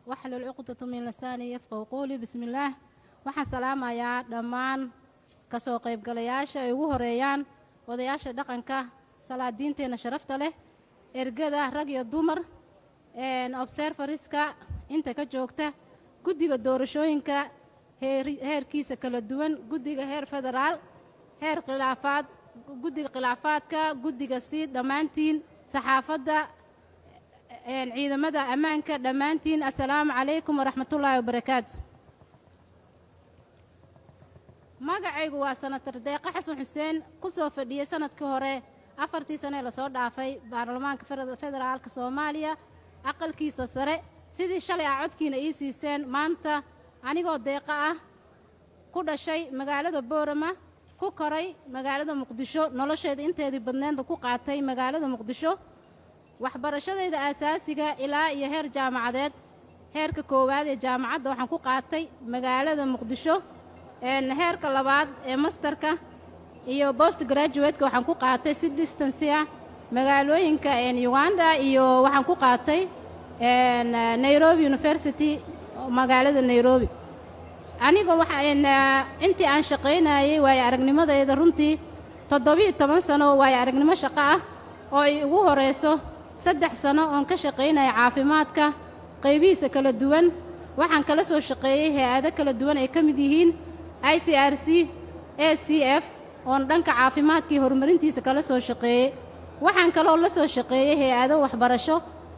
واحلل عقدة من لساني يفقهوا قولي. بسم الله. waxaan salaamayaa dhammaan ka soo qaybgalayaasha ay ugu horeeyaan odayaasha dhaqanka salaadiinteena sharafta leh ergada rag iyo dumar observerska inta ka joogta guddiga doorashooyinka heerkiisa kala duwan guddiga heer federaal heer khilaafaad guddiga khilaafaadka guddiga si dhammaantiin saxaafadda ciidamada ammaanka dhammaantiin assalaamu calaykum waraxmatullaahi wabarakaatu. magacaygu waa senator deeqa xasan xuseen ku soo fadhiyey sanadkii hore 4 sano la soo dhaafay baarlamaanka federaalka Soomaaliya aqalkiisa sare sidii shalay codkiina ii siiseen maanta anigoo deeqa ah ku dhashay magaalada Boorama ku koray magaalada Muqdisho nolosheeda inteedii badneed ku qaatay magaalada Muqdisho waxbarashadeeda asaasiga ilaa iyo heer jaamacadeed heerka koowaad ee jaamacadda waxaan ku qaatay magaalada Muqdisho heerka labaad ee masterka iyo post graduate waxaan ku qaatay si distance ah magaalooyinka Uganda iyo waxaan ku qaatay Nairobi University magaalada Nairobi aniga waxaan intii aan shaqeynayay way aragnimadayda runtii 17 sano way aragnimo shaqo ah oo ay ugu horeyso 3 sano oo ka shaqeynay caafimaadka qaybihiisa kala duwan waxaan kala soo shaqeeyay hay'ado kala duwan ay ka mid yihiin ICRC ACF oo dhanka caafimaadka iyo horumarintiisa kala soo shaqeeyay waxaan kale oo la soo shaqeeyay hay'ado waxbarasho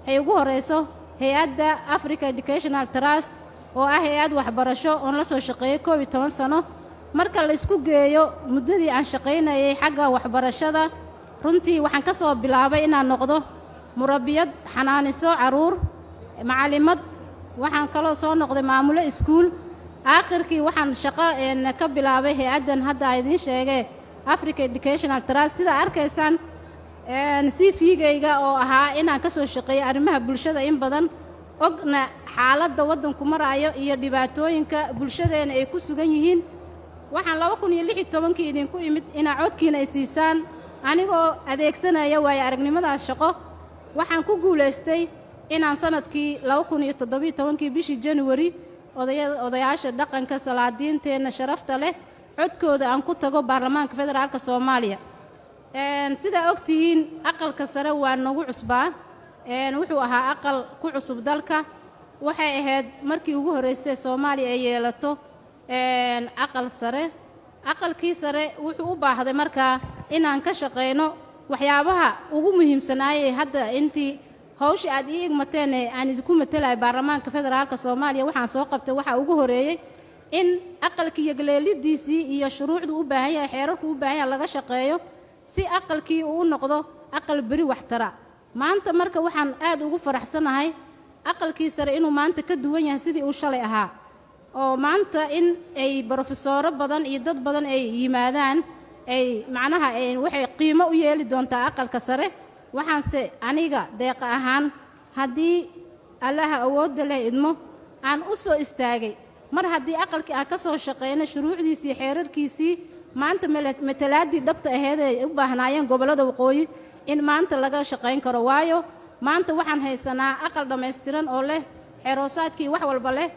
ay ugu horeyso hay'adda Africa Educational Trust oo ah hay'ad waxbarasho oo la soo shaqeeyay 12 sano marka la isku geeyo muddadii aan shaqeynayay xagga waxbarashada runtii waxaan ka soo bilaabay inaan noqdo murabbiyad xanaaniso caruur macallimad waxaan kaloo soo noqday maamulo iskuul aakhirkii waxaan shaqo ka bilaabay hay'adan hadda idin sheegay Africa Educational Trust sida arkaysaan CV-gayga oo ahaa inaan ka soo shaqeeyo arrimaha bulshada in badan ogna xaaladda waddanku marayo iyo dhibaatooyinka bulshadeena ay ku sugan yihiin waxaan 2016 idinku imid inaa codkiina ay siisaan anigoo adeegsanaya way aragnimadaas shaqo waxaan ku guuleystay inaan sanadkii 2017 bishii January odayaasha dhaqanka salaadiinteena sharafta leh codkooda aan ku tago baarlamaanka federaalka Soomaaliya sida ogtihiin aqalka sare waa nagu cusbaa wuxuu ahaa aqal ku cusub dalka waxay ahayd markii ugu horeysay Soomaaliya ay yeelato aqal sare aqalkii sare wuxuu u baahday markaa inaan ka shaqeyno waxyaabaha ugu muhiimsanaayay hadda intii hawsha aad ii igmateen aan isku matalay baarlamaanka federaalka Soomaaliya waxaan soo qabtay waxa ugu horeeyay in aqalkii iyo galeelidiisii iyo shuruucdu u baahan yahay xeerarku u baahan yahay laga shaqeeyo si aqalkii uu noqdo aqal bari waxtara maanta marka waxaan aad ugu faraxsanahay aqalkii sare inuu maanta ka duwan yahay sidii uu shalay ahaa oo maanta in ay professoro badan iyo dad badan ay yimaadaan ay macnaha waxay qiimo u yeeli doontaa aqalka sare waxaanse aniga deeqa ahaan haddii allaha awoodda leh idmo aan u soo istaagay mar haddii aqalkii aan ka soo shaqeynay shuruucdiisii xeerarkiisii maanta matalaadii dhabta aheed ay u baahnaayeen gobollada waqooyi in maanta laga shaqeyn karo waayo maanta waxaan haysanaa aqal dhammaystiran oo leh xeroosaadkii wax walba leh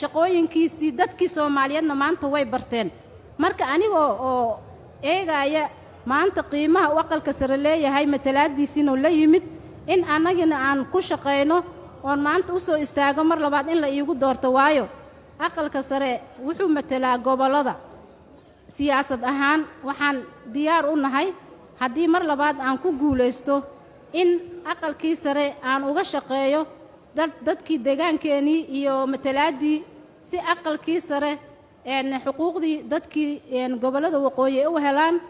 shaqooyinkiisii dadkii Soomaaliyeedna maanta way barteen marka anigoo oo eegaya maanta qiimaha uu aqalka sare leeyahay matalaadiisina la yimid in anagina aan ku shaqeyno oo maanta u soo istaago mar labaad in la iigu doorto waayo aqalka sare wuxuu matalaa gobollada siyaasad ahaan waxaan diyaar u nahay haddii mar labaad aan ku guuleysto in aqalkii sare aan uga shaqeeyo dadkii deegaankeenii iyo matalaadii si aqalkii sare xuquuqdii dadkii gobollada waqooyi u helaan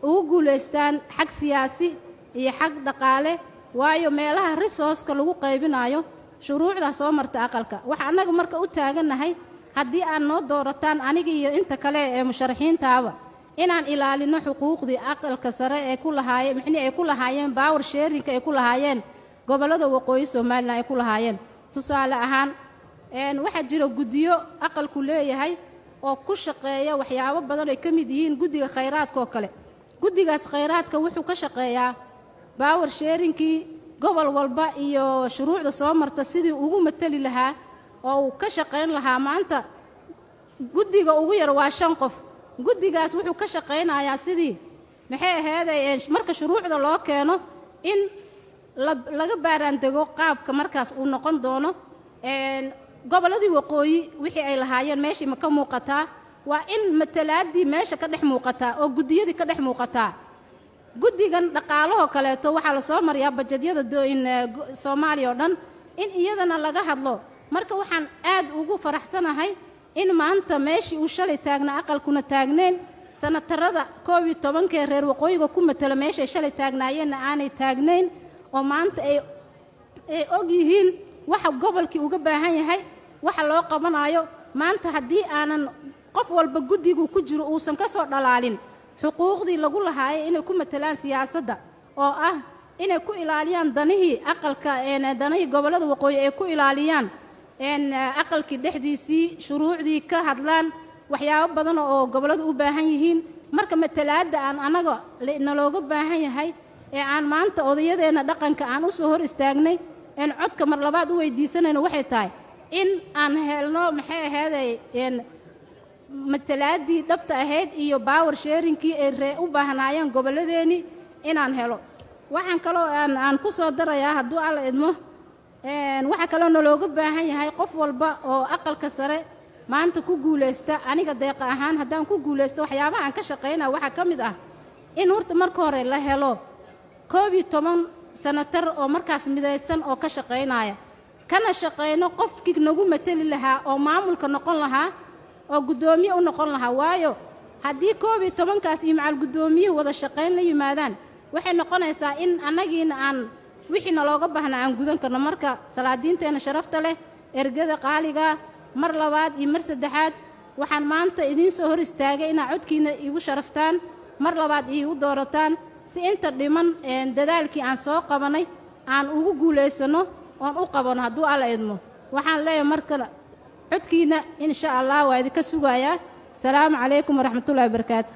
ugu guuleystaan xag siyaasi iyo xag dhaqaale waayo meelaha resource-ka lagu qaybinayo shuruucda soo marta aqalka waxa anaga marka u taaganahay haddii aan noo doorataan aniga iyo inta kale ee musharaxiintaaba inaan ilaalino xuquuqdii aqalka sare ee ku lahaayeen maxni ay ku lahaayeen power sharing ay ku lahaayeen gobollada waqooyi Soomaaliland ay ku lahaayeen tusaale ahaan waxa jira guddiyo aqalku leeyahay oo ku shaqeeya waxyaabo badan ay ka mid yihiin guddiga khayraadka oo kale guddigaas khayraadka wuxuu ka shaqeeyaa power sharing-kii gobol walba iyo shuruucda soo marta sidii ugu matali lahaa oo uu ka shaqayn lahaa. maanta guddiga ugu yar waa 5 qof. guddigaas wuxuu ka shaqaynayaa sidii maxay ahaydeen marka shuruucda loo keeno in laga baaraan dego qaabka markaas uu noqon doono. goboladii waqooyi wixii ay lahaayeen meeshii ma ka muuqataa, waa in matalaadii meesha ka dhex muuqataa oo guddiyadii ka dhex muuqataa. guddigan dhaqaalahoo kaleeto waxaa la soo mariyaa bajedyada Soomaaliya oo dhan in iyadana laga hadlo. marka waxaan aad ugu faraxsanahay in maanta meeshii uu shalay taagnaa aqalkuna taagnayn, sanatarada 12 reer waqooyiga ku matala meeshay shalay taagnaayeenna aanay taagnayn, oo maanta ay og yihiin waxa gobolkii uga baahan yahay, waxa loo qabanayo. maanta haddii aanan qof walba guddigu ku jiro uusan ka soo dhalaalin xuquuqdii lagu lahaayay inay ku matalaan siyaasadda oo ah inay ku ilaaliyaan danihii aqalka danihii gobolada waqooyi ay ku ilaaliyaan aqalkii dhexdiisii shuruucdii ka hadlaan waxyaabo badan oo goboladu u baahan yihiin. marka matalaadda aan anaga nalooga baahan yahay ee aan maanta odayadeena dhaqanka aan u soo hor istaagnay codka mar labaad u weydiisanayno waxay tahay in aan helno maxay ahaydey matalaadii dhabta ahayd iyo power sharingkii ay u baahnaayeen gobolladeeni inaan helo. waxaan kaloo aan ku soo darayaa hadduu alla idmo waxa kaloo nalooga baahan yahay qof walba oo aqalka sare maanta ku guulaysta. aniga deeqa ahaan haddaan ku guulaysto waxyaabaha aan ka shaqaynaa waxaa ka mid ah in horta marka hore la helo 11 sanatar oo markaas midaysan oo ka shaqaynaya, kana shaqayno qofkii nagu matali lahaa oo maamulka noqon lahaa oo guddoomiye u noqon lahaa. waayo haddii 11kaas iyo macal guddoomiyuhu wada shaqayn la yimaadaan waxay noqonaysaa in annagiina aan wixiina looga baahnaa aan gudan karno. marka salaadiinteena sharafta leh, ergada qaaliga, mar labaad iyo mar saddexaad waxaan maanta idiin soo hor istaagay inaa codkiina igu sharaftaan, mar labaad iigu doorataan si inta dhiman dadaalkii aan soo qabanay aan ugu guulaysano oon u qabano hadduu alla idmo. waxaan leeyahay markale codkiina insha allah waa idinka sugayaa. salaamu calaykum waraxmatullaahi wabarakaatu.